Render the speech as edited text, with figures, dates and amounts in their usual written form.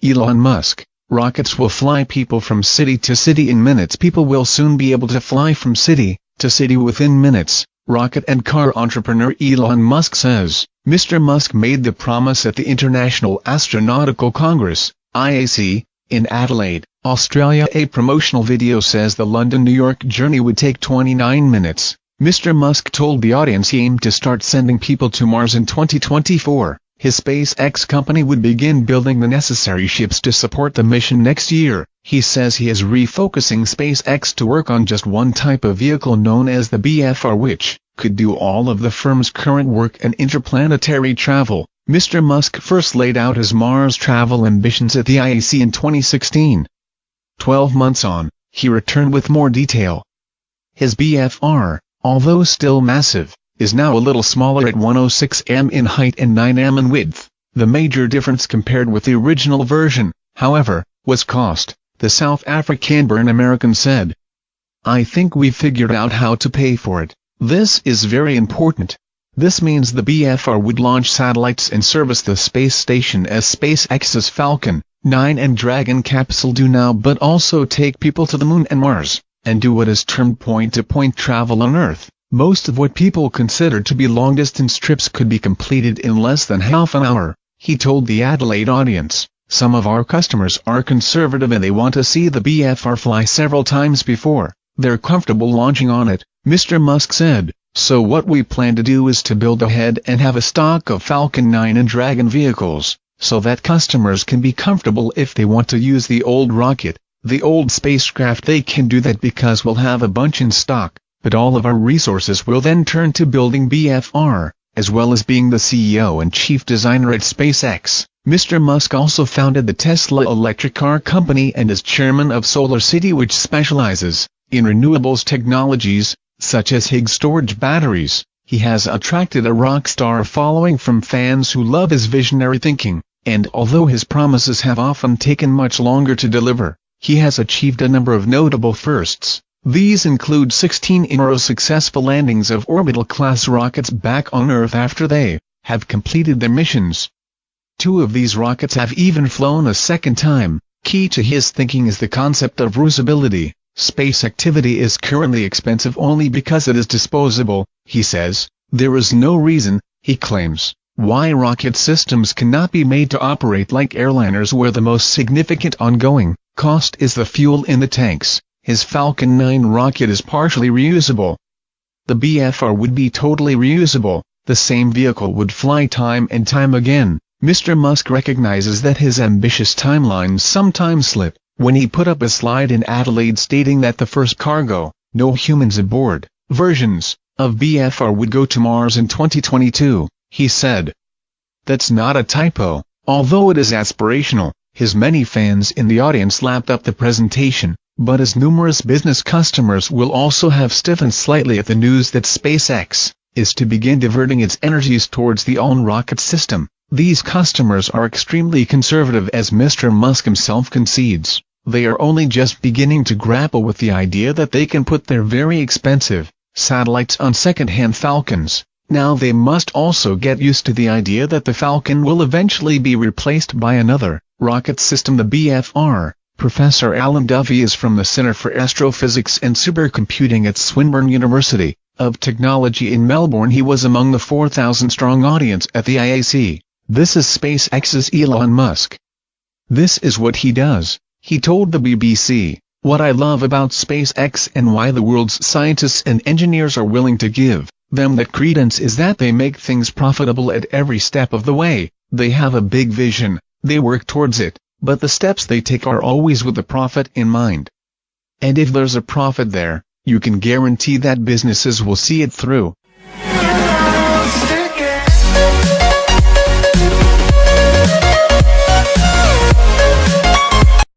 Elon Musk, rockets will fly people from city to city in minutes. People will soon be able to fly from city to city within minutes, rocket and car entrepreneur Elon Musk says. Mr. Musk made the promise at the International Astronautical Congress, IAC, in Adelaide, Australia. A promotional video says the London-New York journey would take 29 minutes. Mr. Musk told the audience he aimed to start sending people to Mars in 2024. His SpaceX company would begin building the necessary ships to support the mission next year. He says he is refocusing SpaceX to work on just one type of vehicle known as the BFR, which could do all of the firm's current work and interplanetary travel. Mr. Musk first laid out his Mars travel ambitions at the IAC in 2016. 12 months on, he returned with more detail. His BFR, although still massive, is now a little smaller at 106 m in height and 9 m in width. The major difference compared with the original version, however, was cost, the South African-born American said. "I think we figured out how to pay for it. This is very important. This means the BFR would launch satellites and service the space station as SpaceX's Falcon 9 and Dragon capsule do now, but also take people to the Moon and Mars, and do what is termed point-to-point travel on Earth. Most of what people consider to be long-distance trips could be completed in less than half an hour," he told the Adelaide audience. "Some of our customers are conservative and they want to see the BFR fly several times before they're comfortable launching on it," Mr. Musk said. "So what we plan to do is to build ahead and have a stock of Falcon 9 and Dragon vehicles, so that customers can be comfortable if they want to use the old rocket, the old spacecraft. They can do that because we'll have a bunch in stock, but all of our resources will then turn to building BFR, as well as being the CEO and chief designer at SpaceX." Mr. Musk also founded the Tesla electric car company and is chairman of SolarCity, which specializes in renewables technologies, such as Higgs storage batteries. He has attracted a rock star following from fans who love his visionary thinking, and although his promises have often taken much longer to deliver, he has achieved a number of notable firsts. These include 16 in a row successful landings of orbital-class rockets back on Earth after they have completed their missions. 2 of these rockets have even flown a second time. Key to his thinking is the concept of reusability. Space activity is currently expensive only because it is disposable, he says. There is no reason, he claims, why rocket systems cannot be made to operate like airliners, where the most significant ongoing cost is the fuel in the tanks. His Falcon 9 rocket is partially reusable. The BFR would be totally reusable. The same vehicle would fly time and time again. Mr. Musk recognizes that his ambitious timelines sometimes slip. When he put up a slide in Adelaide stating that the first cargo, no humans aboard, versions of BFR would go to Mars in 2022, he said. That's not a typo, although it is aspirational. His many fans in the audience lapped up the presentation, but his numerous business customers will also have stiffened slightly at the news that SpaceX is to begin diverting its energies towards the own rocket system. These customers are extremely conservative, as Mr. Musk himself concedes. They are only just beginning to grapple with the idea that they can put their very expensive satellites on second-hand Falcons. Now they must also get used to the idea that the Falcon will eventually be replaced by another rocket system, the BFR. Professor Alan Duffy is from the Centre for Astrophysics and Supercomputing at Swinburne University of Technology in Melbourne. He was among the 4,000-strong audience at the IAC. This is SpaceX's Elon Musk. This is what he does, he told the BBC. What I love about SpaceX and why the world's scientists and engineers are willing to give them that credence is that they make things profitable at every step of the way. They have a big vision, they work towards it, but the steps they take are always with the profit in mind. And if there's a profit there, you can guarantee that businesses will see it through.